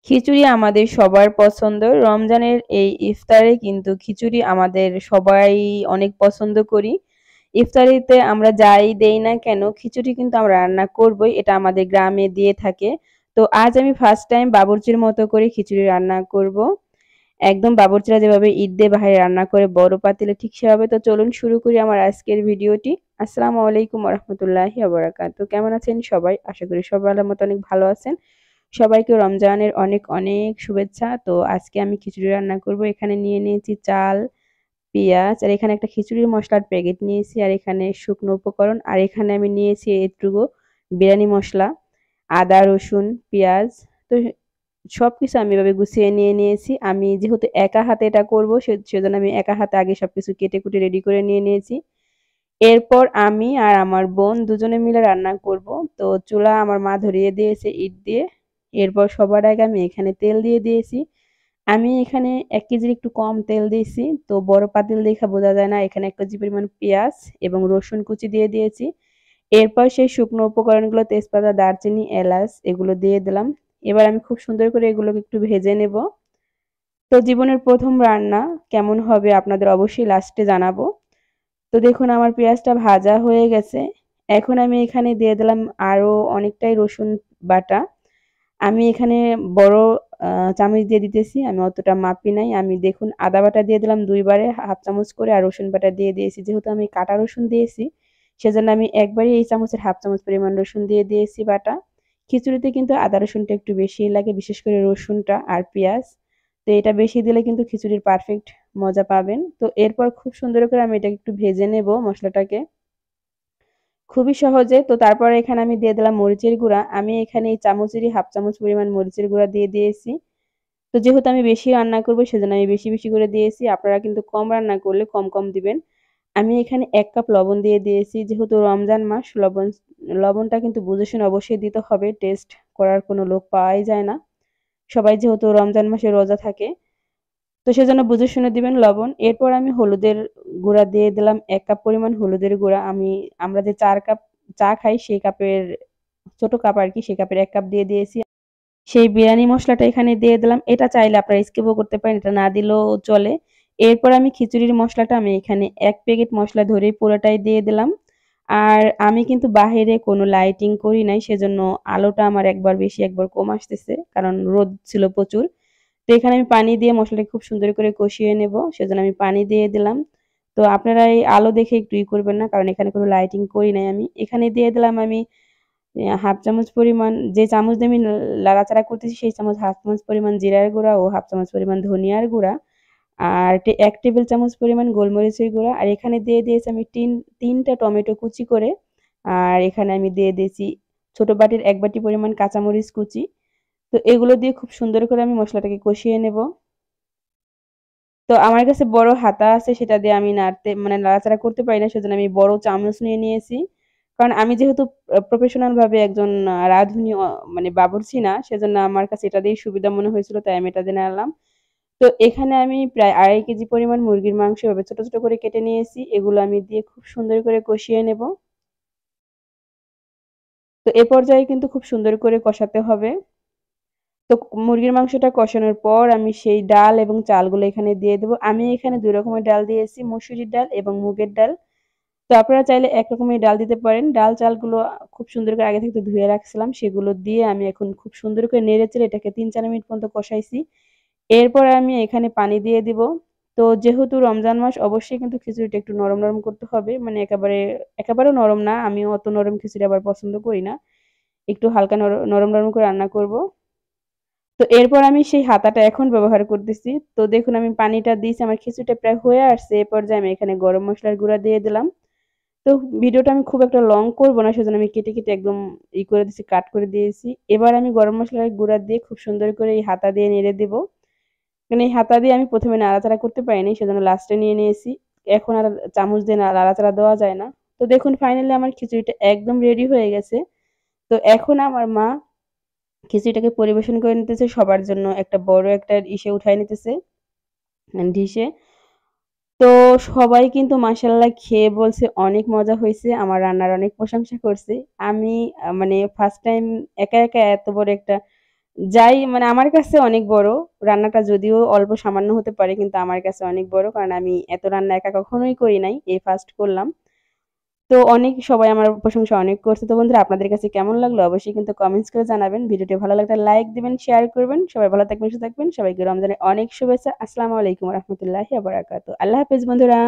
খিচুড়ি আমাদের সবার পছন্দ। রমজানের এই ইফতারে কিন্তু খিচুড়ি আমাদের সবাই অনেক পছন্দ করি। ইফতারিতে আমরা যাই দেই না কেন খিচুড়ি কিন্তু আমরা রান্না করবই। এটা আমাদের গ্রামে দিয়ে থাকে। তো আজ আমি ফার্স্ট টাইম বাবুর্চির মতো করে খিচুড়ি রান্না করব। একদম বাবুর্চিরা যেভাবে ঈদ দিয়ে বাহিরে রান্না করে বড় পাতিলে ঠিক সেভাবে। তো চলুন শুরু করি আমার আজকের ভিডিওটি। আসসালামু আলাইকুম ওয়া রাহমাতুল্লাহি ওয়া বারাকাতুহু। কেমন আছেন সবাই? আশা করি সবাই আল্লাহর মতো অনেক ভালো আছেন। সবাইকে রমজানের অনেক অনেক শুভেচ্ছা। তো আজকে আমি খিচুড়ি রান্না করব। এখানে নিয়ে নিয়েছি চাল, পেঁয়াজ, আর এখানে একটা খিচুড়ির মশলার প্যাকেট নিয়েছি, আর এখানে শুকনো উপকরণ, আর এখানে আমি নিয়েছি এটুকু বিরিয়ানি মশলা, আদা, রসুন, পেঁয়াজ। তো সবকিছু আমি এভাবে গুছিয়ে নিয়ে নিয়েছি। আমি যেহেতু একা হাতে এটা করব সেজন্য আমি একা হাতে আগে সবকিছু কেটে কুটে রেডি করে নিয়ে নিয়েছি। এরপর আমি আর আমার বোন দুজনে মিলে রান্না করব। তো চুলা আমার মা ধরিয়ে দিয়েছে ইট দিয়ে। এরপর সবার আগে আমি এখানে তেল দিয়ে দিয়েছি। আমি এখানে ১ কেজির একটু কম তেল দিয়েছি। তো বড় পাতিল দেখে বোঝা যায় না। এখানে ১ কেজি পরিমাণ পেঁয়াজ এবং রসুন কুচি দিয়ে দিয়েছি। এরপর সেই শুকনো উপকরণগুলো তেজপাতা, দারচিনি, এলাচ এগুলো দিয়ে দিলাম। এবার আমি খুব সুন্দর করে এগুলোকে একটু ভেজে নেব। তো জীবনের ১ম রান্না কেমন হবে আপনাদের অবশ্যই লাস্টে জানাবো। তো দেখুন আমার পেঁয়াজটা ভাজা হয়ে গেছে। এখন আমি এখানে দিয়ে দিলাম আরো অনেকটাই রসুন বাটা। আমি এখানে বড় চামচ দিয়ে দিতেছি। আমি অতটা মাপি নাই। আমি দেখুন আদা বাটা দিয়ে দিলাম ২ বারে ১/২ চামচ করে, আর রসুন বাটা দিয়ে দিয়েছি। যেহেতু আমি কাটা রসুন দিয়েছি সেজন্য আমি একবারেই এই চামচের ১/২ চামচ পরিমাণ রসুন দিয়ে দিয়েছি বাটা। খিচুড়িতে কিন্তু আদা রসুনটা একটু বেশিই লাগে, বিশেষ করে রসুনটা আর পেঁয়াজ। তো এটা বেশি দিলে কিন্তু খিচুড়ির পারফেক্ট মজা পাবেন। তো এরপর খুব সুন্দর করে আমি এটাকে একটু ভেজে নেব মসলাটাকে। খুবই সহজে। তো তারপরে এখানে আমি দিয়ে দিলাম মরিচের গুঁড়া। আমি এখানে এই চামচেরই ১/২ চামচ পরিমাণ মরিচের গুঁড়া দিয়ে দিয়েছি। তো যেহেতু আমি বেশি রান্না করব সেজন্য আমি বেশি, বেশি করে দিয়েছি। আপনারা কিন্তু কম রান্না করলে কম, কম দিবেন। আমি এখানে ১ কাপ লবণ দিয়ে দিয়েছি। যেহেতু রমজান মাস লবণটা কিন্তু বুঝে শুনে অবশ্যই দিতে হবে। টেস্ট করার কোনো লোক পাওয়াই যায় না। সবাই যেহেতু রমজান মাসে রোজা থাকে। তো সেজন্য বুঝে শুনে দিবেন লবণ। এরপর আমি হলুদের গুঁড়া দিয়ে দিলাম ১ কাপ পরিমাণ হলুদের গুঁড়া। আমরা যে ৪ কাপ চা খাই সেই কাপের ছোট কাপ আরকি, সেই কাপের ১ কাপ দিয়ে দিয়েছি। সেই বিরিয়ানি মসলাটা এখানে দিয়ে দিলাম। এটা চাইলে আপনারা স্কিপও করতে পারেন, এটা না দিলেও চলে। এরপর আমি খিচুড়ির মসলাটা আমি এখানে ১ প্যাকেট মসলা ধরেই পুরোটাই দিয়ে দিলাম। আর আমি কিন্তু বাহিরে কোনো লাইটিং করি নাই, সেজন্য আলোটা আমার একবার বেশি একবার কম আসতেছে। কারণ রোদ ছিল প্রচুর। তো এখানে আমি পানি দিয়ে মসলাটা খুব সুন্দর করে কষিয়ে নেব। সেজন্য আমি পানি দিয়ে দিলাম। তো আপনারা এই আলো দেখে একটু করবেন না, কারণ এখানে কোনো লাইটিং করি নাই আমি। এখানে দিয়ে দিলাম আমি ১/২ চামচ পরিমাণ, যে চামচ দিয়ে আমি লাড়াচাড়া করতেছি সেই চামচ ১/২ চামচ পরিমাণ জিরার গুঁড়া ও ১/২ চামচ পরিমাণ ধনিয়ার গুঁড়া, আর ১ টেবিল চামচ পরিমাণ গোলমরিচের গুঁড়া, আর এখানে দিয়ে দিয়েছি আমি ৩টা টমেটো কুচি করে, আর এখানে আমি দিয়ে দিয়েছি ছোট বাটির ১ বাটি পরিমাণ কাঁচামরিচ কুচি। তো এগুলো দিয়ে খুব সুন্দর করে আমি মসলাটাকে কষিয়ে নেব। তো আমার কাছে বড় হাতা আছে, সেটা দিয়ে আমি নাড়াচাড়া করতে পারি না, সেজন্য আমি বড় চামচ নিয়ে নিয়েছি। কারণ আমি যেহেতু প্রফেশনাল ভাবে একজন রাঁধুনি বাবুর্চি না, সেজন্য আমার কাছে এটা দিয়েই সুবিধা মনে হয়েছিল, তাই আমি এটা দিয়ে নাড়লাম। তো এখানে আমি প্রায় ২.৫ কেজি পরিমাণ মুরগির মাংস এভাবে ছোট, ছোট করে কেটে নিয়েছি। এগুলো আমি দিয়ে খুব সুন্দর করে কষিয়ে নেব। তো এ পর্যায়ে কিন্তু খুব সুন্দর করে কষাতে হবে। তো মুরগির মাংসটা কষানোর পর আমি সেই ডাল এবং চালগুলো এখানে দিয়ে দেব। আমি এখানে ২ রকমের ডাল দিয়েছি, মসুরির ডাল এবং মুগের ডাল। তো আপনারা চাইলে এক রকমের ডাল দিতে পারেন। ডাল চালগুলো খুব সুন্দর করে আগে থেকে ধুয়ে রাখছিলাম। সেগুলো দিয়ে আমি এখন খুব সুন্দর করে নেড়েচেড়ে এটাকে ৩-৪ মিনিট পর্যন্ত কষাইছি। এরপর আমি এখানে পানি দিয়ে দিব। তো যেহেতু রমজান মাস অবশ্যই কিন্তু খিচুড়িটা একটু নরম, নরম করতে হবে। মানে একেবারেও নরম না। আমিও অত নরম খিচুড়ি আবার পছন্দ করি না। একটু হালকা নরম, নরম করে রান্না করব। তো এরপর আমি সেই হাতাটা এখন ব্যবহার করতেছি। তো দেখুন আমি পানিটা দিয়েছি, আমার খিচুড়িটা প্রায় হয়ে আসছে। এ পর্যায়ে আমি এখানে গরম মসলার গুঁড়া দিয়ে দিলাম। তো ভিডিওটা আমি খুব একটা লং করব না, সেজন্য আমি কেটে, কেটে একদম করে দিয়েছি, কাট করে দিয়েছি। এবার আমি গরম মসলার গুঁড়া দিয়ে খুব সুন্দর করে এই হাতা দিয়ে নেড়ে দেব। মানে এই হাতা দিয়ে আমি ১ম এ নাড়াচাড়া করতে পারিনি, সেজন্য লাস্টে নিয়ে নিয়েছি। এখন আর চামচ দিয়ে নাড়াচাড়া দেওয়া যায় না। তো দেখুন ফাইনালি আমার খিচুড়িটা একদম রেডি হয়ে গেছে। তো এখন আমার মা খিচুড়িটাকে পরিবেশন করে নিতেছে সবার জন্য, একটা বড় একটা ইসে উঠায় নিতেছে, ডিশে। তো সবাই কিন্তু মাশাআল্লাহ খেয়ে বলছে অনেক মজা হইছে। আমার রান্নার অনেক প্রশংসা করছে। আমি ফার্স্ট টাইম একা, একা এত বড় একটা যাই মানে আমার কাছে অনেক বড়। রান্নাটা যদিও অল্প সামান্য হতে পারে কিন্তু আমার কাছে অনেক বড়। কারণ আমি এত রান্না একা কখনোই করি নাই। এই ফার্স্ট করলাম। তো অনেক সবাই আমার প্রশংসা অনেক করছে। তো বন্ধুরা আপনাদের কাছে কেমন লাগলো অবশ্যই কিন্তু কমেন্টস করে জানাবেন। ভিডিওটি ভালো লাগলে লাইক দিবেন, শেয়ার করবেন। সবাই ভালো থাকবেন, সুস্থ থাকবেন। সবাইকে রমজানের অনেক শুভেচ্ছা। আসসালামু আলাইকুম ওয়া রাহমাতুল্লাহি ওয়া বারাকাতুহু। আল্লাহ হাফেজ বন্ধুরা।